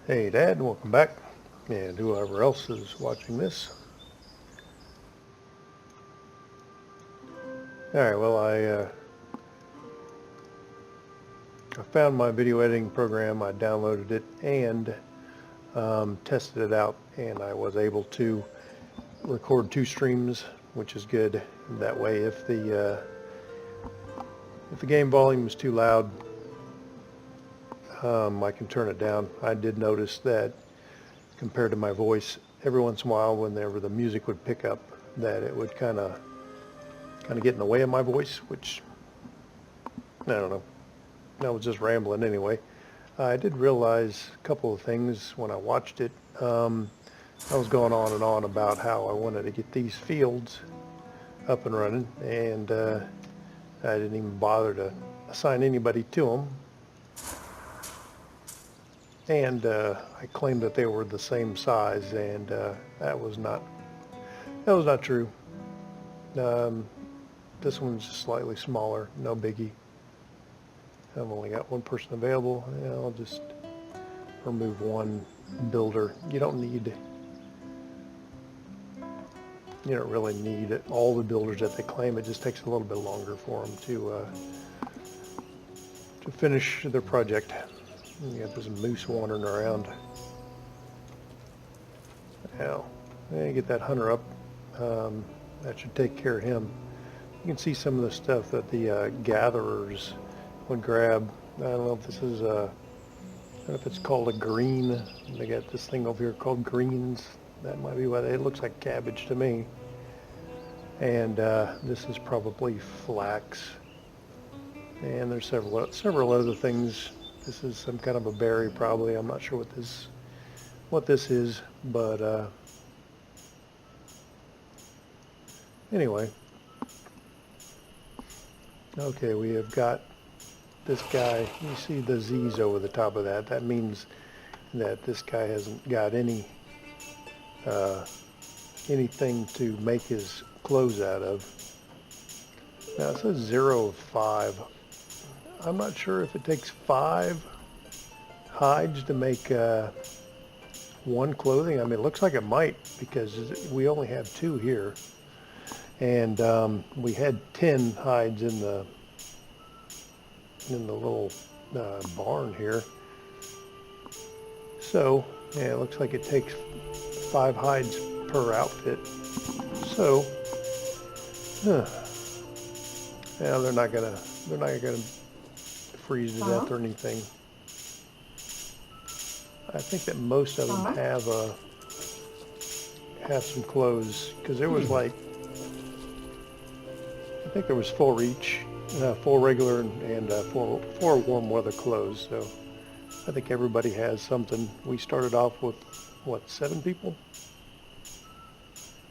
Hey Dad, welcome back, and whoever else is watching this. Alright, well I found my video editing program, I downloaded it and tested it out, and I was able to record 2 streams, which is good. That way if the game volume is too loud, I can turn it down. I did notice that compared to my voice, every once in a while whenever the music would pick up, that it would kind of get in the way of my voice, which, I don't know. I was just rambling anyway. I did realize a couple of things when I watched it. I was going on and on about how I wanted to get these fields up and running, and I didn't even bother to assign anybody to them. And I claimed that they were the same size, and that was not true. This one's just slightly smaller, no biggie. I've only got one person available. Yeah, I'll just remove one builder. You don't really need all the builders that they claim. It just takes a little bit longer for them to finish their project. You got this moose wandering around. Now, get that hunter up. That should take care of him. You can see some of the stuff that the gatherers would grab. I don't know if this is I don't know if it's called a green. They got this thing over here called greens. That might be why it looks like cabbage to me. And this is probably flax. And there's several other things. This is some kind of a berry, probably. I'm not sure what this is, but anyway. Okay, we have got this guy. You see the Z's over the top of that. That means that this guy hasn't got anything to make his clothes out of. Now it says 0 of 5. I'm not sure if it takes 5 hides to make one clothing. I mean, it looks like it might, because we only have 2 here, and we had 10 hides in the little barn here. So yeah, it looks like it takes 5 hides per outfit. So yeah, they're not gonna freeze to death or anything. I think that most of them have some clothes, because there was like, I think there was 4 each, 4 regular and 4 warm weather clothes. So I think everybody has something. We started off with what, 7 people?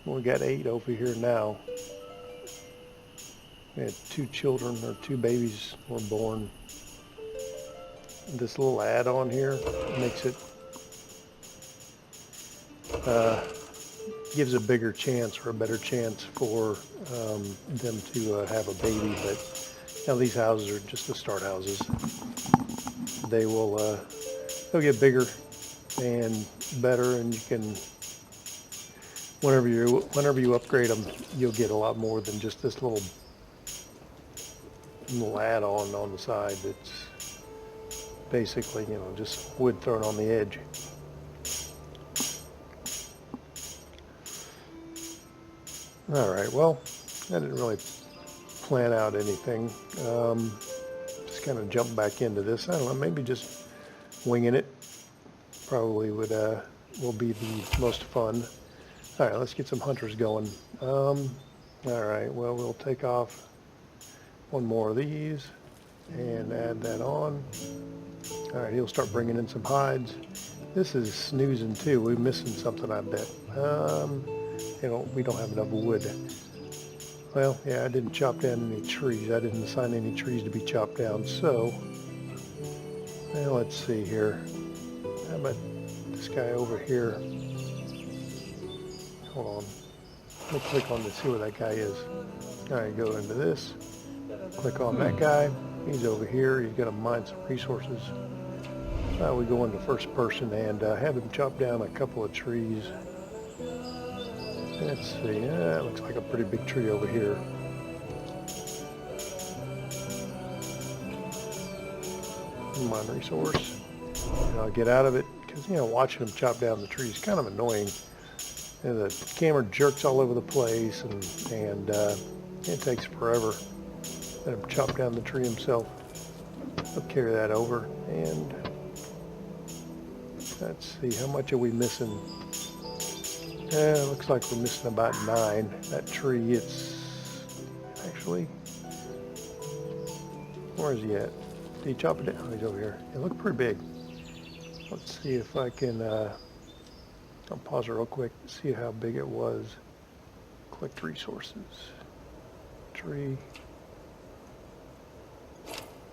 We got 8 over here now. We had 2 children, or 2 babies were born. This little add-on here makes it, gives a bigger chance, or a better chance for them to have a baby. But now these houses are just the start houses. They will they'll get bigger and better, and you can, whenever you upgrade them, you'll get a lot more than just this little add-on on the side. It's basically, just wood thrown on the edge. All right, well, I didn't really plan out anything. Just kind of jumped back into this. I don't know, maybe just winging it probably will be the most fun. All right, let's get some hunters going. All right, well, we'll take off one more of these and add that on. All right, he'll start bringing in some hides. This is snoozing too. We're missing something, I bet. We don't have enough wood. Well, yeah, I didn't chop down any trees. I didn't assign any trees to be chopped down. So, well, let's see here. How about this guy over here? Hold on. Let me click on to see where that guy is. All right, go into this. Click on that guy. He's over here. He's got to mine some resources. we go into first person and have him chop down a couple of trees. Let's see, it looks like a pretty big tree over here. Mine resource. And I'll get out of it because, watching him chop down the tree is kind of annoying. And the camera jerks all over the place, and it takes forever. Let him chop down the tree himself. I'll carry that over, and let's see, how much are we missing? Looks like we're missing about 9. That tree, it's actually, where is he at? Did he chop it down? Oh, he's over here. It looked pretty big. Let's see if I can, I'll pause it real quick, see how big it was. Collect resources. Tree.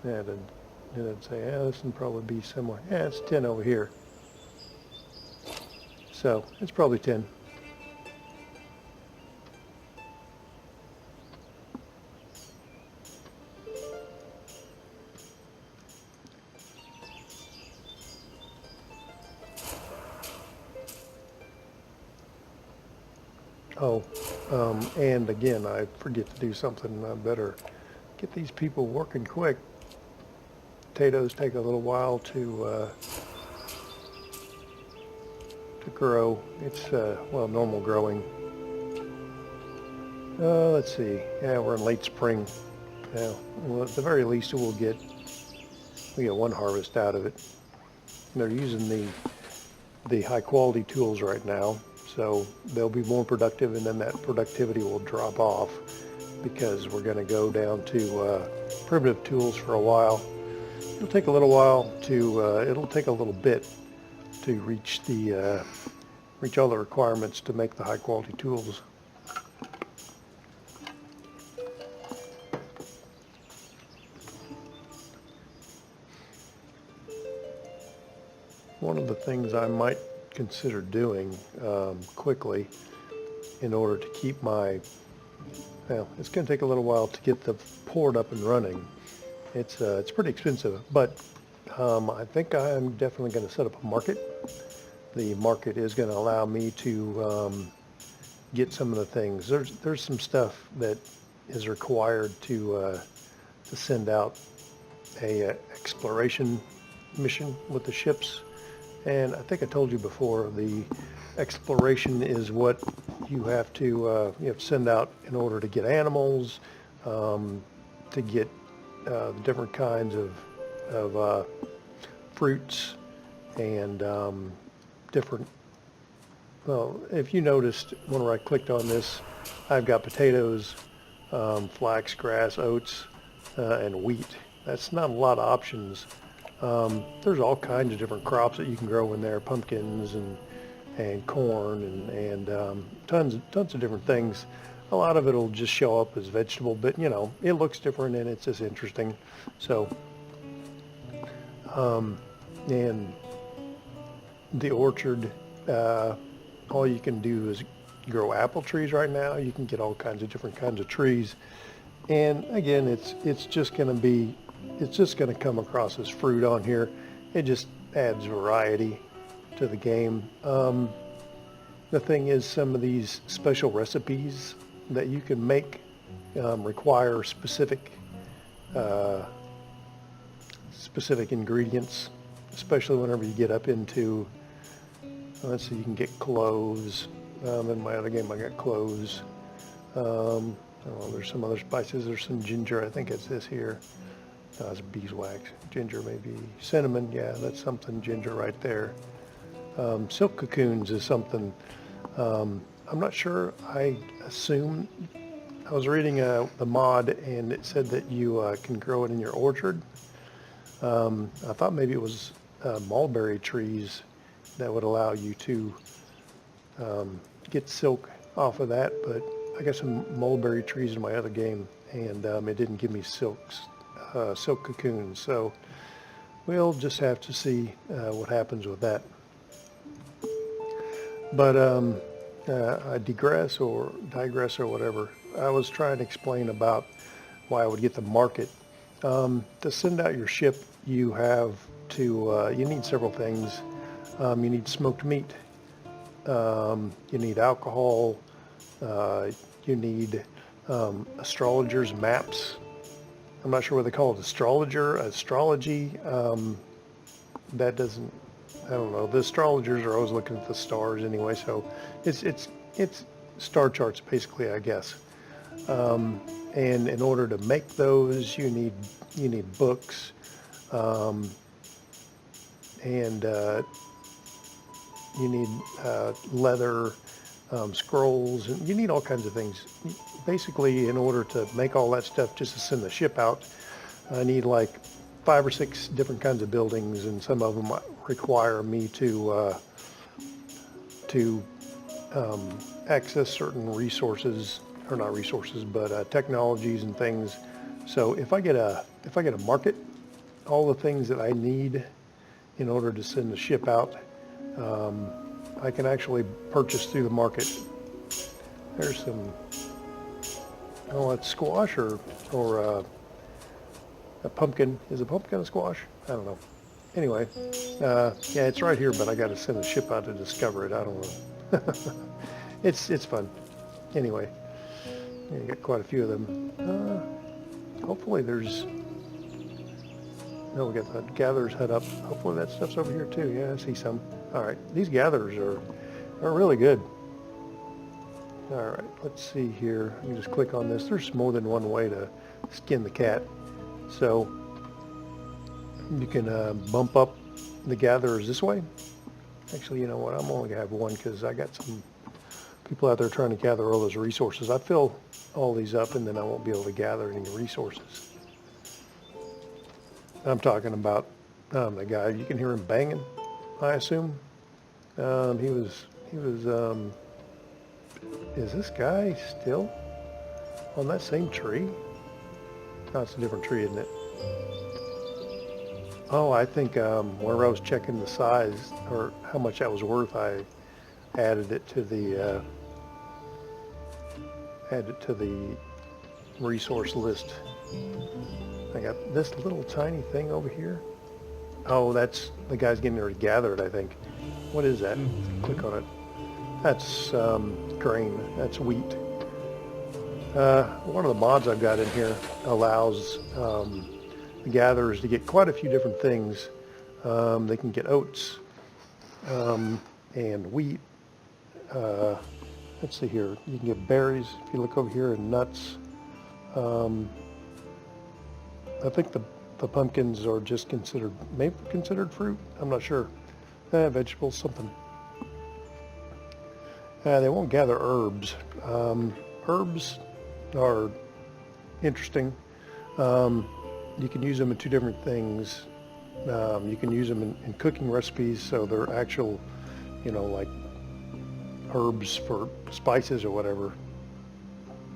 Yeah, didn't say, this can probably be similar. Yeah, it's 10 over here. So, it's probably 10. Oh, and again, I forget to do something. I better get these people working quick. Potatoes take a little while to grow. It's normal growing. Let's see. Yeah, we're in late spring. Yeah, well, at the very least, we get one harvest out of it. They're using the high quality tools right now. So they'll be more productive, and then that productivity will drop off because we're going to go down to primitive tools for a while. It'll take a little while to, it'll take a little bit to reach all the requirements to make the high quality tools. One of the things I might consider doing quickly in order to keep my, it's going to take a little while to get the port up and running. It's pretty expensive, but I think I'm definitely going to set up a market. The market is going to allow me to get some of the things. There's some stuff that is required to send out a exploration mission with the ships. And I think I told you before, the exploration is what you have to send out in order to get animals, to get the different kinds of fruits and different. Well, if you noticed when I clicked on this, I've got potatoes, flax, grass, oats, and wheat. That's not a lot of options. There's all kinds of different crops that you can grow in there, pumpkins and corn and tons of different things. A lot of it will just show up as vegetable, but it looks different and it's just interesting. So, and the orchard, all you can do is grow apple trees right now. You can get all kinds of different kinds of trees. And again, it's just going to come across as fruit on here. It just adds variety to the game. The thing is, some of these special recipes that you can make require specific ingredients, especially whenever you get up into, let's see, you can get cloves. In my other game I got cloves. There's some other spices. There's some ginger. I think it's this here. It's beeswax. Ginger, maybe cinnamon. Yeah, that's something. Ginger right there. Silk cocoons is something. I'm not sure. I assume I was reading the mod and it said that you can grow it in your orchard. I thought maybe it was mulberry trees that would allow you to get silk off of that, but I got some mulberry trees in my other game, and it didn't give me silk cocoons. So we'll just have to see what happens with that. But I digress or whatever. I was trying to explain about why I would get the market. To send out your ship, you have to, you need several things. You need smoked meat. You need alcohol. You need astrologers' maps. I'm not sure what they call it, astrology. That doesn't, I don't know. The astrologers are always looking at the stars anyway, so it's star charts basically, I guess. And in order to make those, you need books, and you need leather, scrolls, and you need all kinds of things. Basically, in order to make all that stuff just to send the ship out, I need like 5 or 6 different kinds of buildings, and some of them require me to access certain resources, or not resources, but technologies and things. So if I get a market, all the things that I need in order to send the ship out, I can actually purchase through the market. There's some, oh, it's squash or a pumpkin. Is a pumpkin a squash? I don't know. Anyway, yeah, it's right here, but I got to send a ship out to discover it. I don't know. It's fun. Anyway, yeah, you got quite a few of them. Hopefully there's, no, we got the gatherer's hut up. Hopefully that stuff's over here too. Yeah, I see some. All right, these gatherers are really good. All right, let's see here. You just click on this. There's more than one way to skin the cat. So you can bump up the gatherers this way. Actually, you know what? I'm only gonna have one because I got some people out there trying to gather all those resources. I fill all these up and then I won't be able to gather any resources. I'm talking about the guy. You can hear him banging, I assume. He was, is this guy still on that same tree? No, it's a different tree, isn't it? Oh, I think whenever I was checking the size or how much that was worth, I added it to the resource list. I got this little tiny thing over here. Oh, that's the guy's getting ready to gather it, I think. What is that? Click on it. That's grain. That's wheat. One of the mods I've got in here allows the gatherers to get quite a few different things. They can get oats and wheat. Let's see here. You can get berries if you look over here, and nuts. I think the pumpkins are just maybe considered fruit. I'm not sure. Vegetables, something. They won't gather herbs. Herbs are interesting. You can use them in 2 different things. You can use them in cooking recipes, so they're actual, like herbs for spices or whatever.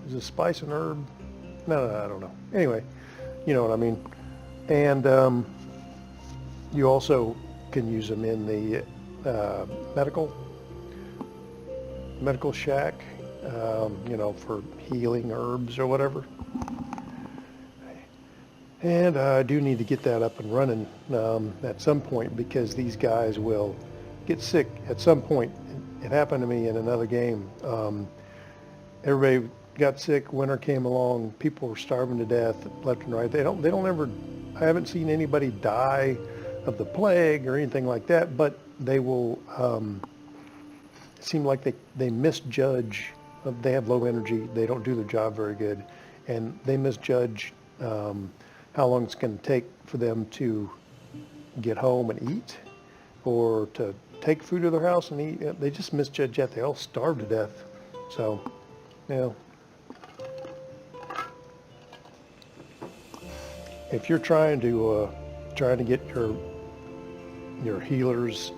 Is a spice an herb? No, I don't know. Anyway, you know what I mean. And you also can use them in the medical shack, for healing herbs or whatever. And I do need to get that up and running at some point, because these guys will get sick at some point. It happened to me in another game. Everybody got sick, winter came along, people were starving to death left and right. They don't ever, I haven't seen anybody die of the plague or anything like that, but they will, it seemed like they misjudge. They have low energy, they don't do their job very good, and they misjudge how long it's going to take for them to get home and eat, or to take food to their house and eat. They just misjudge that. They all starve to death. So, if you're trying to get your healer's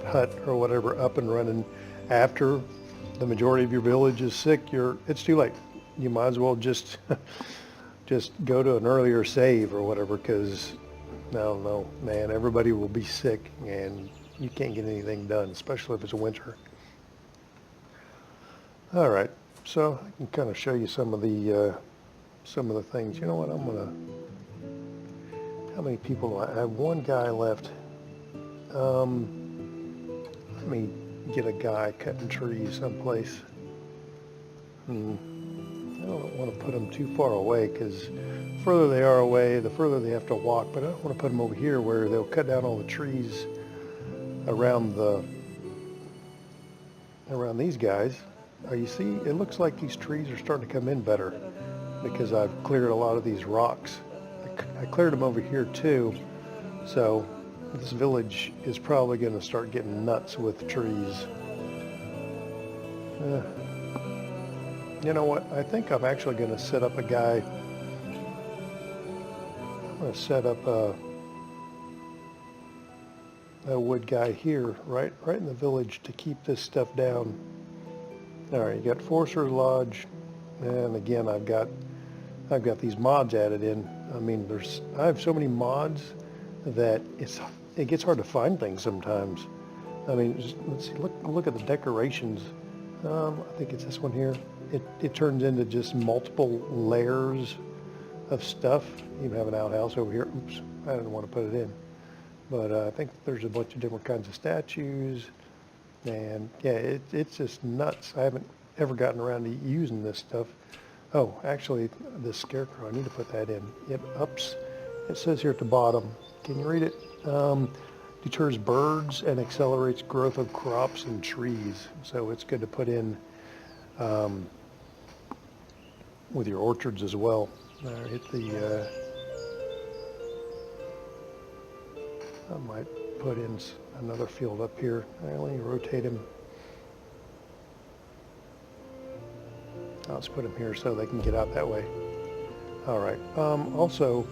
hut or whatever up and running after the majority of your village is sick, it's too late. You might as well just go to an earlier save or whatever, because I don't know, man, everybody will be sick and you can't get anything done, especially if it's winter. All right, so I can kind of show you some of the things. You know what? I'm gonna How many people do I have? One guy left. Let me get a guy cutting trees someplace. I don't want to put them too far away, because the further they are away, the further they have to walk. But I don't want to put them over here where they'll cut down all the trees around these guys. You see, it looks like these trees are starting to come in better because I've cleared a lot of these rocks. I cleared them over here too, so this village is probably going to start getting nuts with trees. You know what? I think I'm actually going to set up a guy. I'm going to set up a wood guy here, right in the village, to keep this stuff down. All right, you got Forcer's Lodge, and again, I've got these mods added in. I mean, I have so many mods that it gets hard to find things sometimes. I mean, let's see, look at the decorations. I think it's this one here. It turns into just multiple layers of stuff. You have an outhouse over here. Oops, I didn't want to put it in. But I think there's a bunch of different kinds of statues. And yeah, it's just nuts. I haven't ever gotten around to using this stuff. Oh, actually, the scarecrow, I need to put that in. It says here at the bottom, can you read it? Deters birds and accelerates growth of crops and trees. So it's good to put in with your orchards as well. Hit the, I might put in another field up here. Let me rotate him. I'll just put them here so they can get out that way. All right. Also,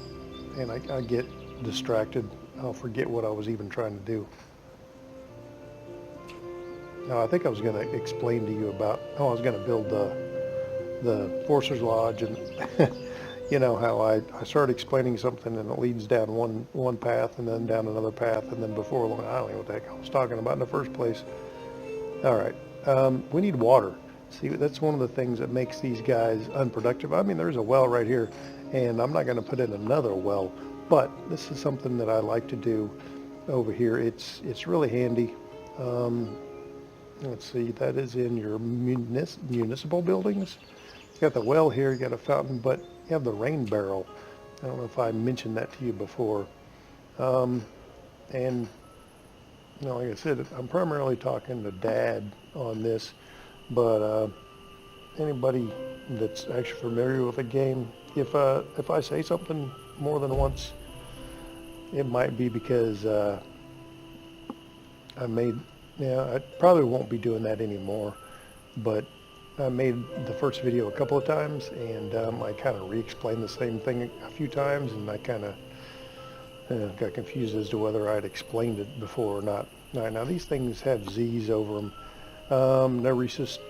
and I get distracted. I'll forget what I was even trying to do. Now, I think I was going to explain to you about, I was going to build the Forcer's Lodge, and you know how I started explaining something and it leads down one path and then down another path, and then before long, I don't know what the heck I was talking about in the first place. All right. We need water. See, that's one of the things that makes these guys unproductive. I mean, there's a well right here, and I'm not going to put in another well, but this is something that I like to do over here. It's really handy. Let's see, that is in your municipal buildings. You got the well here, you got a fountain, but you have the rain barrel. I don't know if I mentioned that to you before. And you know, like I said, I'm primarily talking to Dad on this. But anybody that's actually familiar with the game, if I say something more than once, it might be because I probably won't be doing that anymore. But I made the first video a couple of times, and I kind of re-explained the same thing a few times, and I kind of got confused as to whether I'd explained it before or not. All right, now these things have Z's over them. No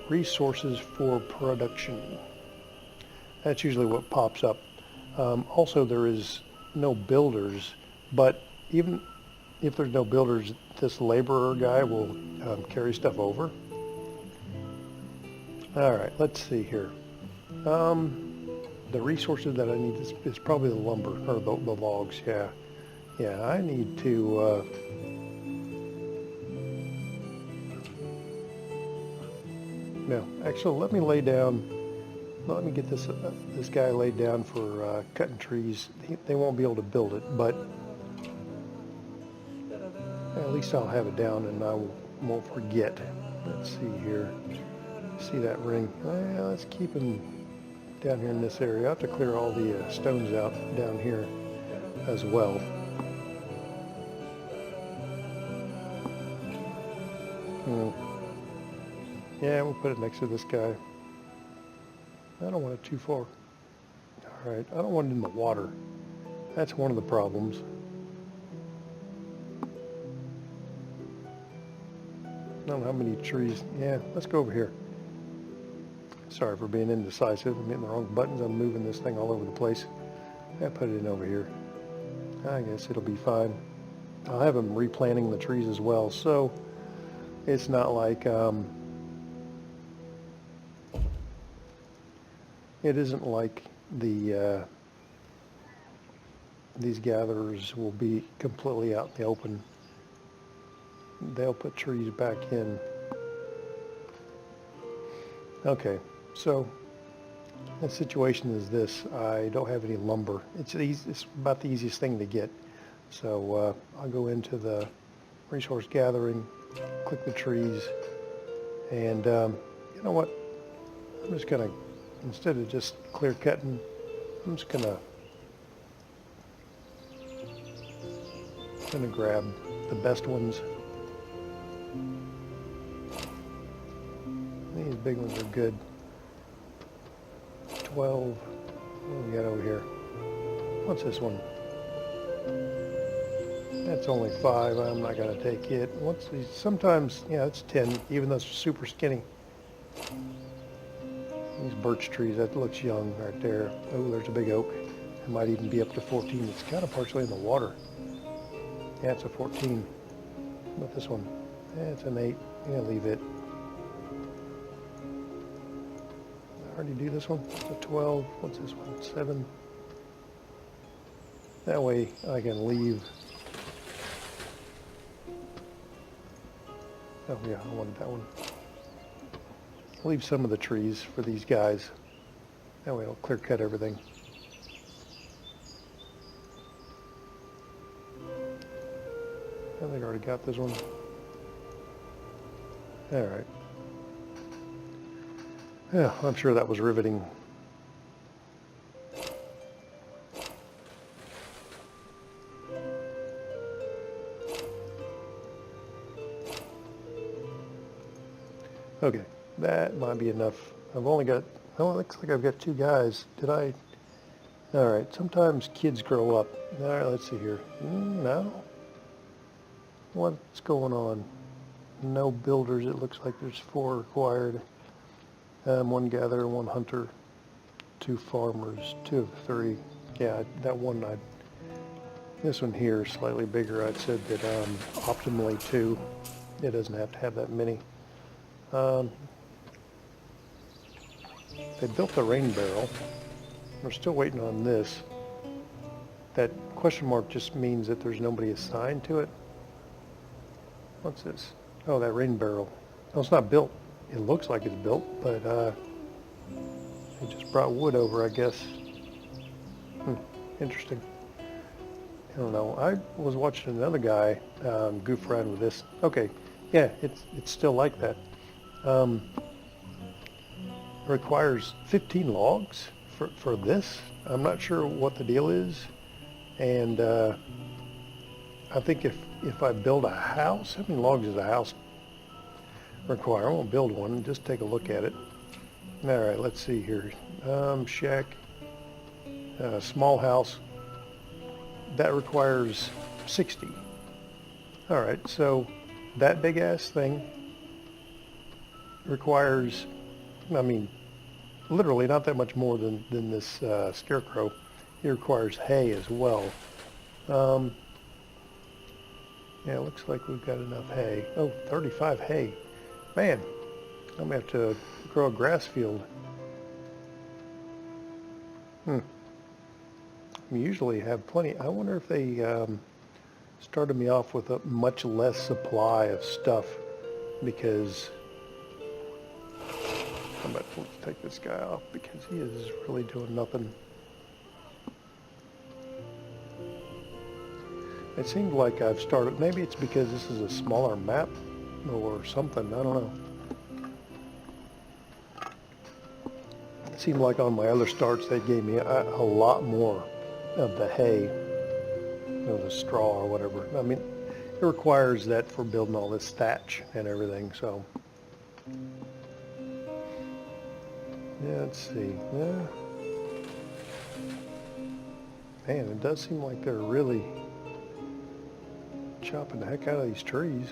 resources for production. That's usually what pops up. Also, there is no builders, but even if there's no builders, this laborer guy will carry stuff over. All right, let's see here. The resources that I need is probably the lumber, or the logs, yeah. Yeah, I need to... No, actually, let me get this guy laid down for cutting trees. They won't be able to build it, but at least I'll have it down and I won't forget. Let's see here. See that ring? Well, let's keep him down here in this area. I have to clear all the stones out down here as well. Yeah, we'll put it next to this guy. I don't want it too far. All right, I don't want it in the water. That's one of the problems. I don't know how many trees. Yeah, let's go over here. Sorry for being indecisive. I'm hitting the wrong buttons. I'm moving this thing all over the place. I put it in over here. I guess it'll be fine. I'll have them replanting the trees as well, so it's not like it isn't like the these gatherers will be completely out in the open. They'll put trees back in. Okay, so the situation is this. I don't have any lumber. It's about the easiest thing to get. So I'll go into the resource gathering, click the trees, and you know what? I'm just gonna, instead of just clear cutting, I'm just gonna grab the best ones. These big ones are good. 12. What do we got over here? What's this one? That's only 5. I'm not going to take it. What's these? Sometimes, yeah, it's 10, even though it's super skinny. These birch trees, that looks young right there. Oh, there's a big oak. It might even be up to 14. It's kind of partially in the water. Yeah, it's a 14. How about this one? Yeah, it's an 8. Yeah, leave it. I already do this one. It's a 12. What's this one? 7. That way I can leave. Oh yeah, I wanted that one. Leave some of the trees for these guys. That way I'll clear cut everything. I think I already got this one. All right. Yeah, I'm sure that was riveting. Okay, that might be enough. I've only got, oh, it looks like I've got 2 guys. Did I? All right, sometimes kids grow up. All right, let's see here. No? What's going on? No builders. It looks like there's 4 required. 1 gatherer, 1 hunter, 2 farmers, 2 of 3. Yeah, that one, this one here is slightly bigger. I'd said that optimally 2. It doesn't have to have that many. They built the rain barrel. We're still waiting on this. That question mark just means that there's nobody assigned to it. What's this? Oh, that rain barrel. No, it's not built. It looks like it's built, but they just brought wood over, I guess. Interesting. I don't know. I was watching another guy goof around with this. Okay, yeah, it's still like that. Requires 15 logs for this. I'm not sure what the deal is, and I think if I build a house, how many logs does a house require? I won't build one. Just take a look at it. All right, let's see here. Shack, small house. That requires 60. All right, so that big ass thing requires, I mean, literally not that much more than this scarecrow. It requires hay as well. Yeah, it looks like we've got enough hay. Oh, 35 hay. Man, I'm gonna have to grow a grass field. We usually have plenty. I wonder if they started me off with a much less supply of stuff because, let's take this guy off because he is really doing nothing. It seemed like I've started, maybe it's because this is a smaller map or something, I don't know. It seemed like on my other starts they gave me a lot more of the hay, the straw or whatever. I mean, it requires that for building all this thatch and everything, so. Yeah, let's see. Yeah. Man, it does seem like they're really chopping the heck out of these trees.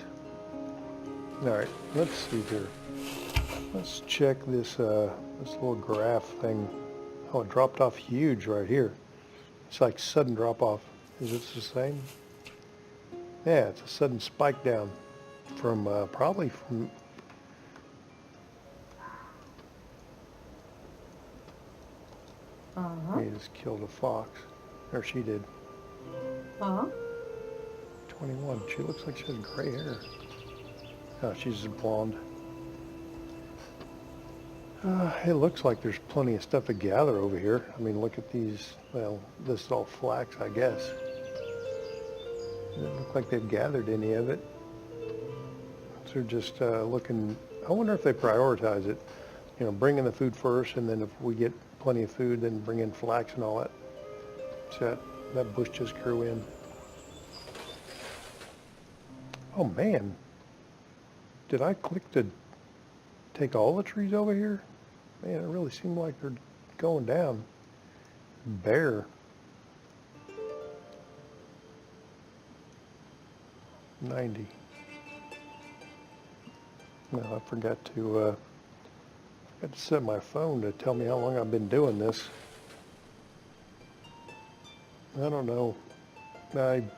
All right, let's see here. Let's check this this little graph thing. Oh, it dropped off huge right here. It's like sudden drop off. Is it the same? Yeah, it's a sudden spike down from probably from. He just killed a fox, or she did. Huh? 21. She looks like she has gray hair. Oh, she's just blonde. It looks like there's plenty of stuff to gather over here. I mean, look at these. Well, this is all flax, I guess. It doesn't look like they've gathered any of it. So they're just looking. I wonder if they prioritize it. You know, bring in the food first, and then if we get plenty of food, then bring in flax and all that. So that bush just grew in. Oh man, did I click to take all the trees over here? Man, it really seemed like they're going down. Bare. 90. No, I forgot to set my phone to tell me how long I've been doing this. I don't know. I'm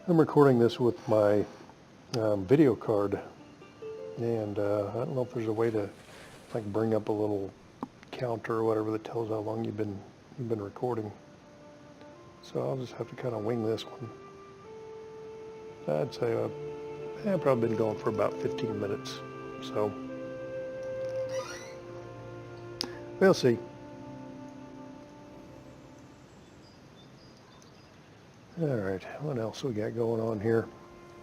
recording this with my video card, and I don't know if there's a way to like bring up a little counter or whatever that tells how long you've been recording. So I'll just have to kind of wing this one. I'd say I've probably been going for about 15 minutes. So we'll see. All right, what else we got going on here?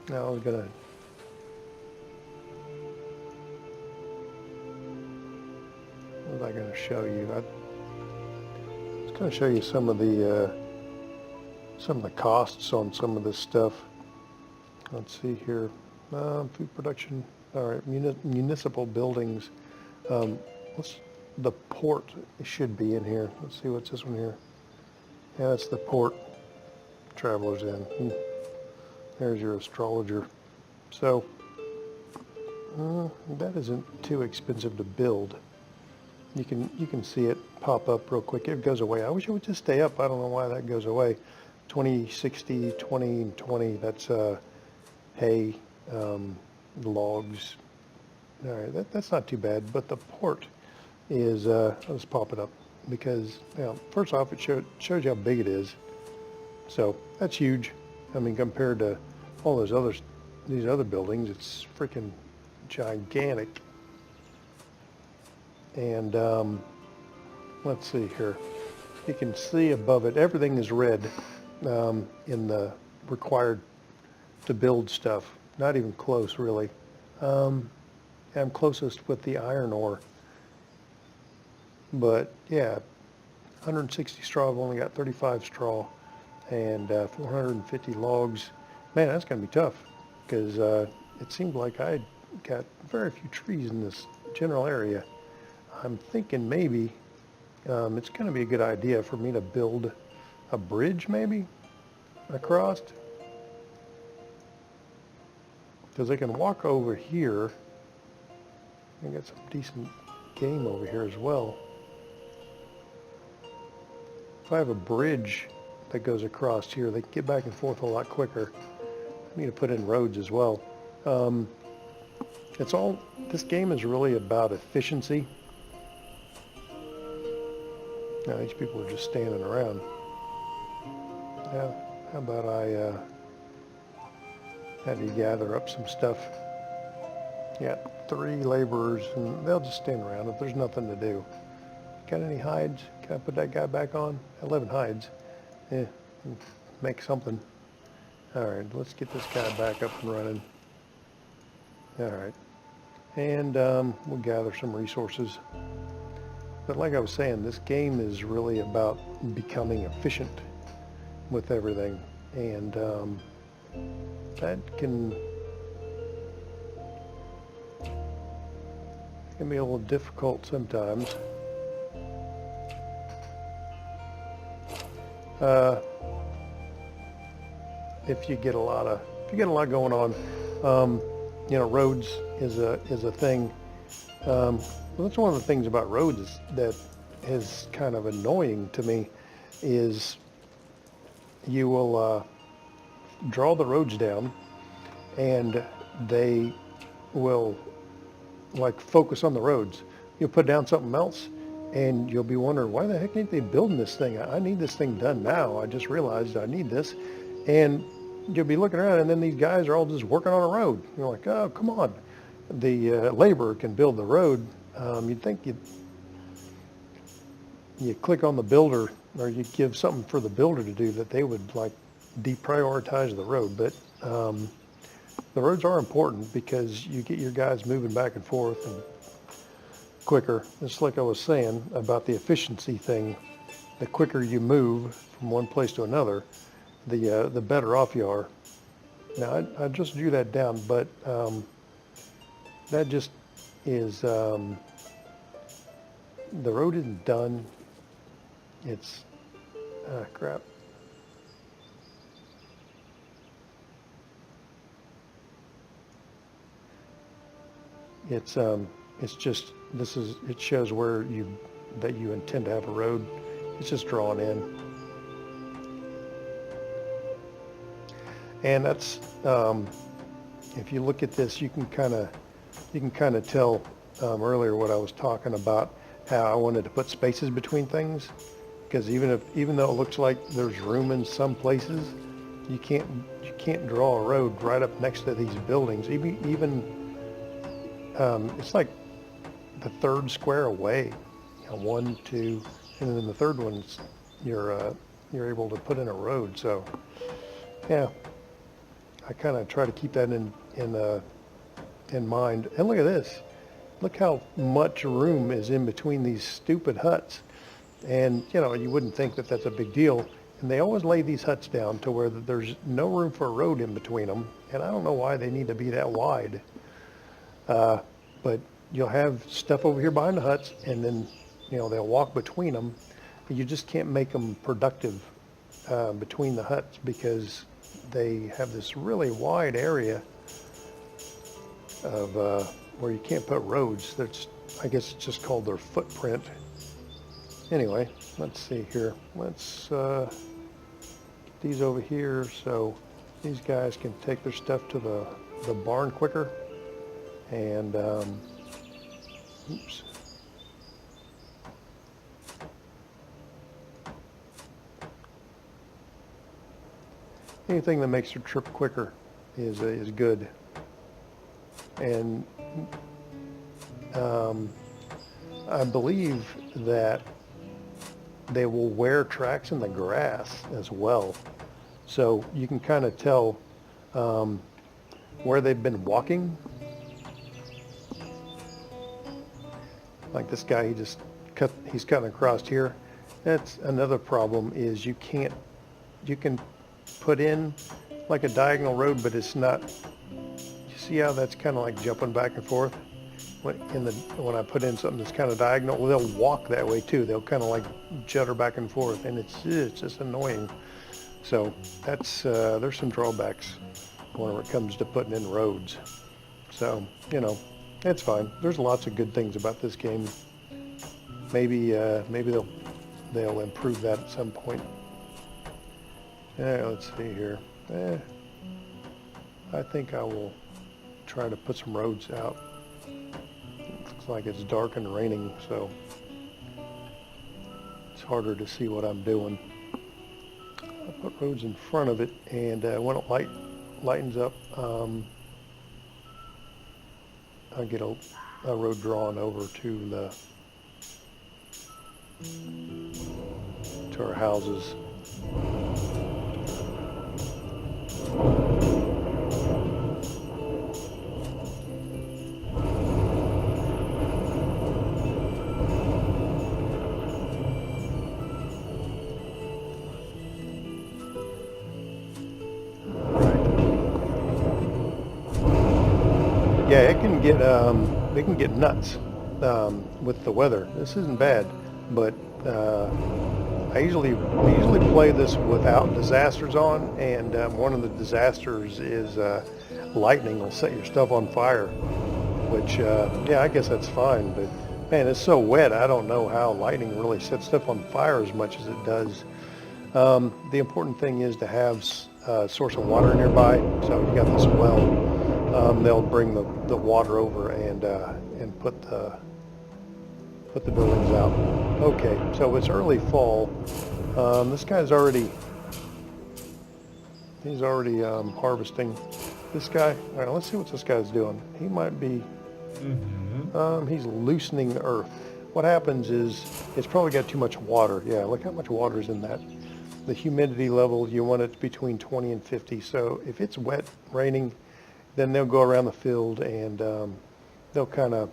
Now I was gonna. What was I gonna show you? I was gonna show you some of the costs on some of this stuff. Let's see here. Food production. All right, municipal buildings. The port should be in here. Let's see, what's this one here? Yeah, that's the port. Travelers in. There's your astrologer. So that isn't too expensive to build. You can see it pop up real quick. It goes away. I wish it would just stay up. I don't know why that goes away. 20, 60, 20, and 20. That's hay, logs. All right, that's not too bad. But the port is, let's pop it up because, you know, first off, it shows you how big it is. So that's huge. I mean, compared to all these other buildings, it's freaking gigantic. And let's see here. You can see above it, everything is red in the required to build stuff. Not even close, really. I'm closest with the iron ore. But yeah, 160 straw. I've only got 35 straw. And 450 logs. Man, that's going to be tough because it seemed like I got very few trees in this general area. I'm thinking maybe it's going to be a good idea for me to build a bridge maybe across, because I can walk over here. I got some decent game over here as well. If I have a bridge that goes across here, they can get back and forth a lot quicker. I need to put in roads as well. This game is really about efficiency. Now these people are just standing around. Yeah, how about I have you gather up some stuff? Yeah, 3 laborers, and they'll just stand around if there's nothing to do. Got any hides? Can I put that guy back on? 11 hides. Yeah, make something. All right, let's get this guy back up and running. All right, and we'll gather some resources. But like I was saying, this game is really about becoming efficient with everything, and that can be a little difficult sometimes. If you get a lot going on, you know, roads is a thing. Well, that's one of the things about roads that is kind of annoying to me, is you will draw the roads down, and they will like focus on the roads. You'll put down something else, And you'll be wondering, why the heck ain't they building this thing? I need this thing done now. I just realized I need this. And you'll be looking around, and then these guys are all just working on a road. You're like, oh, come on. The laborer can build the road. You'd think you click on the builder, or you give something for the builder to do, that they would like deprioritize the road. But the roads are important because you get your guys moving back and forth and quicker. Just like I was saying about the efficiency thing, the quicker you move from one place to another, the better off you are. Now I just drew that down, but that just is, the road isn't done. It's, crap. It's just, it shows where that you intend to have a road. It's just drawn in. And that's, if you look at this, you can kind of tell earlier what I was talking about, how I wanted to put spaces between things, because even though it looks like there's room in some places, you can't draw a road right up next to these buildings. It's like the third square away, 1, 2, and then the third one's you're able to put in a road. So yeah, I kind of try to keep that in mind. And look at this. Look how much room is in between these stupid huts. And you wouldn't think that that's a big deal. And they always lay these huts down to where there's no room for a road in between them. And I don't know why they need to be that wide. But you'll have stuff over here behind the huts, and then they'll walk between them. You just can't make them productive between the huts, because they have this really wide area of where you can't put roads. I guess it's just called their footprint. Anyway, let's see here. Let's get these over here so these guys can take their stuff to the barn quicker. And oops. Anything that makes your trip quicker is good. And I believe that they will wear tracks in the grass as well, so you can kind of tell where they've been walking. Like this guy, he's cutting across here. That's another problem, is you can put in like a diagonal road, but it's not. You see how that's kind of like jumping back and forth? When I put in something that's kind of diagonal, well, they'll walk that way too. They'll kind of like judder back and forth, and it's just annoying. So that's there's some drawbacks whenever it comes to putting in roads. So it's fine. There's lots of good things about this game. Maybe they'll improve that at some point. Let's see here. I think I will try to put some roads out. Looks like it's dark and raining, so it's harder to see what I'm doing. I'll put roads in front of it, and when it lightens up, I'll get a road drawn over to our houses. Yeah, it can get nuts with the weather. This isn't bad, but I usually play this without disasters on, and one of the disasters is lightning will set your stuff on fire, which yeah, I guess that's fine, but man, it's so wet. I don't know how lightning really sets stuff on fire as much as it does. The important thing is to have a source of water nearby. So you got this well. They'll bring the water over and put put the buildings out. Okay, so it's early fall. This guy's already, he's already harvesting. This guy, all right, let's see what this guy's doing. He might be, he's loosening the earth. What happens is it's probably got too much water. Yeah, look how much water is in that. The humidity level, you want it between 20 and 50. So if it's wet, raining, then they'll go around the field and they'll kind of,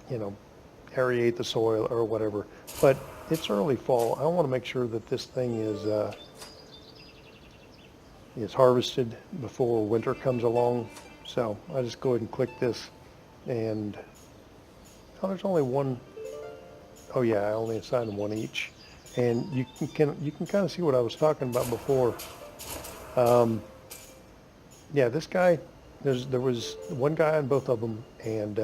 you know, aerate the soil or whatever. But it's early fall. I want to make sure that this thing is harvested before winter comes along. So I just go ahead and click this, and oh, there's only one. Oh yeah, I only assigned them one each, and you can kind of see what I was talking about before. Yeah, this guy. There was one guy on both of them, and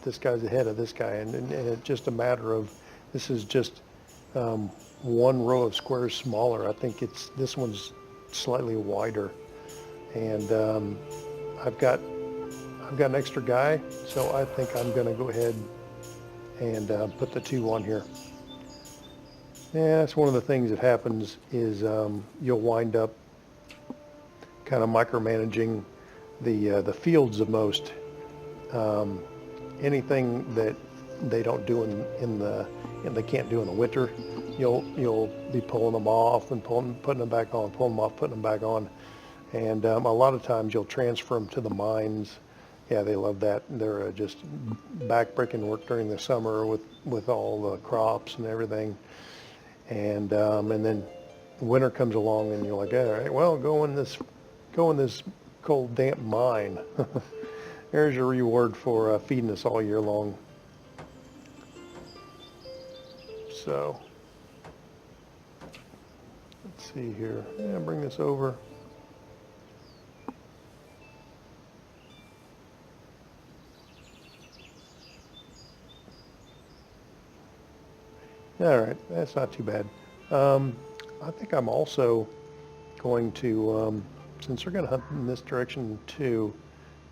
this guy's ahead of this guy, and it's just a matter of, this is just one row of squares smaller. I think this one's slightly wider, and I've got an extra guy, so I think I'm going to go ahead and put the 2 on here. Yeah, that's one of the things that happens is you'll wind up kind of micromanaging the fields the most. Anything that they don't do they can't do in the winter, you'll be pulling them off and putting them back on, pulling them off, putting them back on, and a lot of times you'll transfer them to the mines. Yeah, they love that. They're just back-breaking work during the summer with all the crops and everything, and then winter comes along and you're like, all right, well, go in this cold, damp mine. There's your reward for feeding us all year long. So, let's see here. Yeah, bring this over. All right, that's not too bad. I think I'm also going to, since they're going to hunt in this direction too,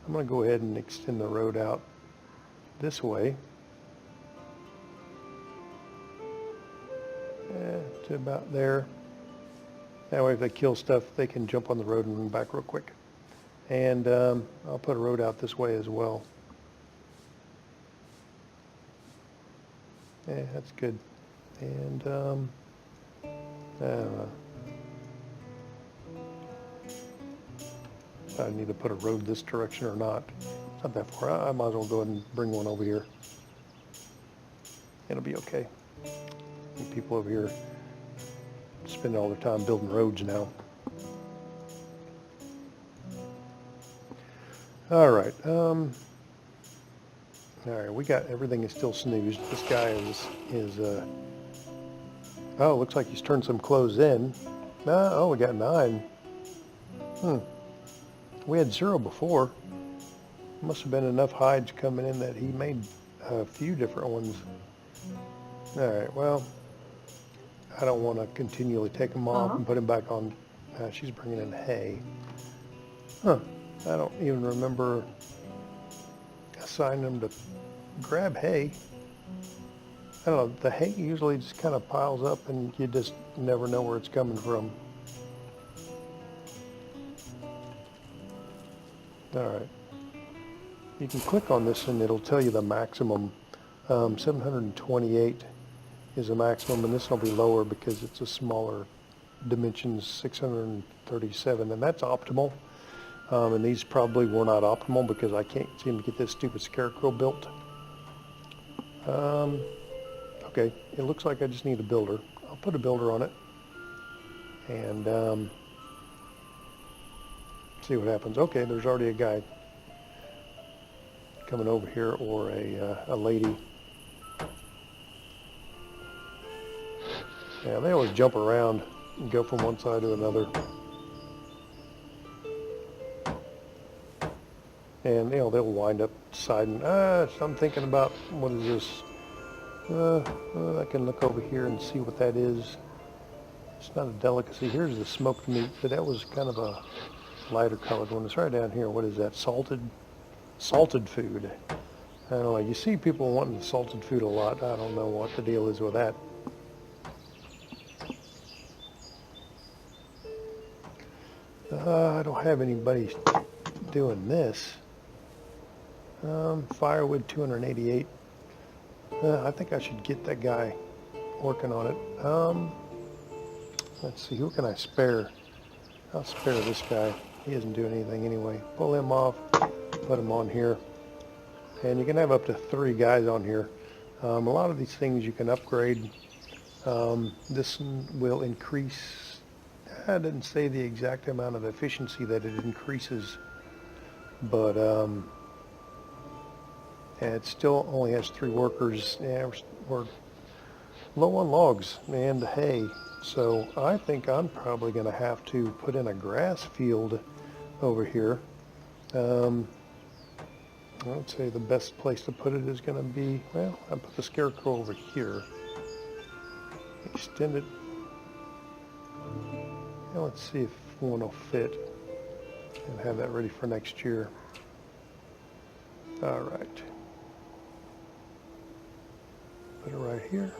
I'm going to go ahead and extend the road out this way. To about there. That way if they kill stuff, they can jump on the road and run back real quick. And I'll put a road out this way as well. Yeah, that's good. And I need to put a road this direction or not. It's not that far. I might as well go ahead and bring one over here. It'll be okay. And people over here spend all their time building roads now. All right. All right. We got everything is still snoozed. This guy is oh, looks like he's turned some clothes in. Oh, we got 9. We had 0 before. Must have been enough hides coming in that he made a few different ones. All right, well, I don't want to continually take them off and put them back on. She's bringing in hay. I don't even remember assigning them to grab hay. I don't know, the hay usually just kind of piles up and you just never know where it's coming from. All right. You can click on this and it'll tell you the maximum. 728 is the maximum, and this will be lower because it's a smaller dimensions, 637, and that's optimal. And these probably were not optimal because I can't seem to get this stupid scarecrow built. Okay, it looks like I just need a builder. I'll put a builder on it and see what happens. Okay, there's already a guy coming over here, or a lady. Yeah, they always jump around and go from one side to another. And they'll wind up siding. I'm thinking about, what is this? I can look over here and see what that is. It's not a delicacy. Here's the smoked meat, but that was kind of a lighter colored one. It's right down here. What is that? Salted food. I don't know, you see people wanting salted food a lot. I don't know what the deal is with that. I don't have anybody doing this. Firewood 288. I think I should get that guy working on it. Let's see, who can I spare? I'll spare this guy. He isn't doing anything anyway. Pull him off, put him on here. And you can have up to 3 guys on here. A lot of these things you can upgrade. This one will increase, I didn't say the exact amount of efficiency that it increases, but it still only has 3 workers. Yeah, we're low on logs and hay. So I think I'm probably going to have to put in a grass field over here. I would say the best place to put it is going to be, well, I'll put the scarecrow over here. Extend it. Now let's see if one will fit and have that ready for next year. All right. Put it right here.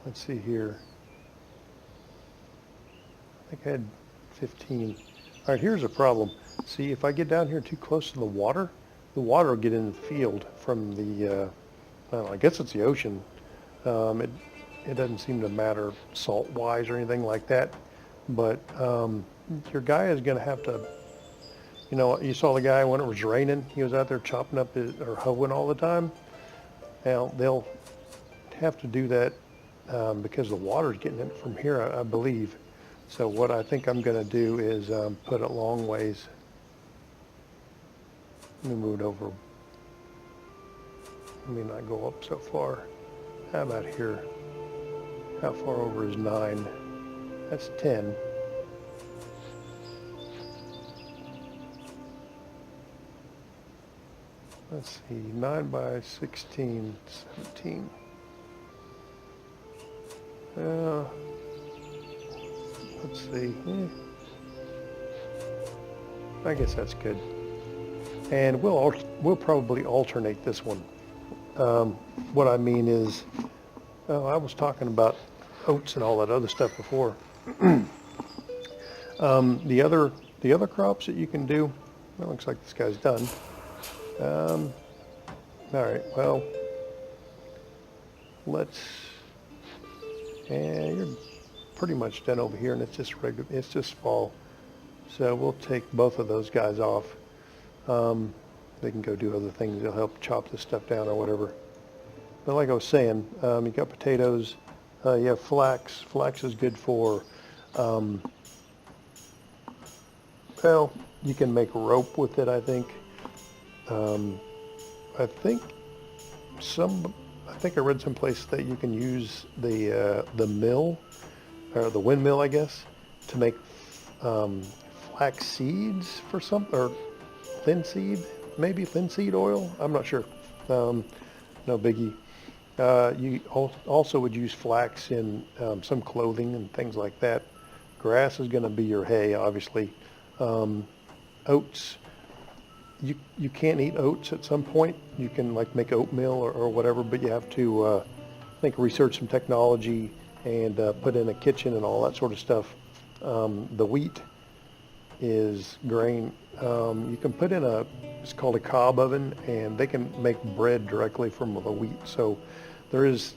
Let's see here. I think I had 15. All right, here's a problem. See, if I get down here too close to the water will get in the field from the, I don't know, I guess it's the ocean. It doesn't seem to matter salt-wise or anything like that. But your guy is going to have to, you know, you saw the guy when it was raining. He was out there chopping up or hoeing all the time. Now, they'll have to do that because the water's getting in from here, I believe. So what I think I'm going to do is put it long ways. Let me move it over. Let me not go up so far. How about here? How far over is 9? That's 10. Let's see, 9 by 16, 17. Let's see. I guess that's good. And we'll probably alternate this one. What I mean is, I was talking about oats and all that other stuff before. The other crops that you can do. It looks like this guy's done. All right. Well, and you're pretty much done over here, and it's just regular. It's just fall. So we'll take both of those guys off. They can go do other things. They'll help chop this stuff down or whatever. But like I was saying, you got potatoes. You have flax. Flax is good for, well, you can make rope with it, I think. I think I read someplace that you can use the mill, or the windmill, I guess, to make flax seeds for or linseed, maybe linseed oil. I'm not sure. No biggie. You also would use flax in some clothing and things like that. Grass is going to be your hay, obviously. Oats. You can't eat oats at some point. You can like make oatmeal or whatever, but you have to, I think, research some technology and put in a kitchen and all that sort of stuff. The wheat is grain. You can put in it's called a cob oven, and they can make bread directly from the wheat. So there is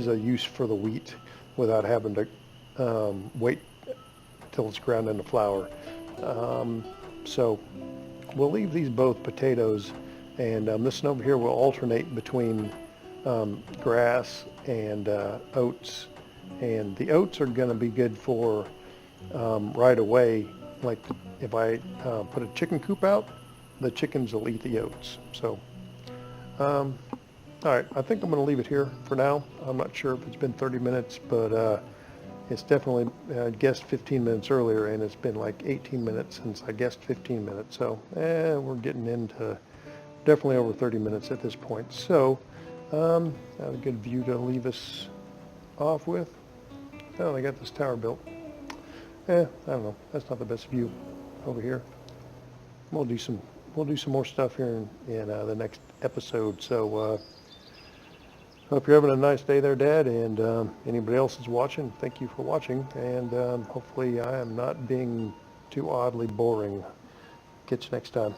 a use for the wheat without having to wait till it's ground into flour. So we'll leave these both potatoes, and this one over here will alternate between grass and oats. And the oats are going to be good for right away. Like if I put a chicken coop out, the chickens will eat the oats. So, all right, I think I'm going to leave it here for now. I'm not sure if it's been 30 minutes, but it's definitely, I guessed 15 minutes earlier, and it's been like 18 minutes since I guessed 15 minutes. So we're getting into definitely over 30 minutes at this point. So I have a good view to leave us off with. Oh, they got this tower built. I don't know. That's not the best view over here. We'll do some more stuff here in the next episode. So hope you're having a nice day there, Dad, and anybody else is watching. Thank you for watching, and hopefully I am not being too oddly boring. Catch you next time.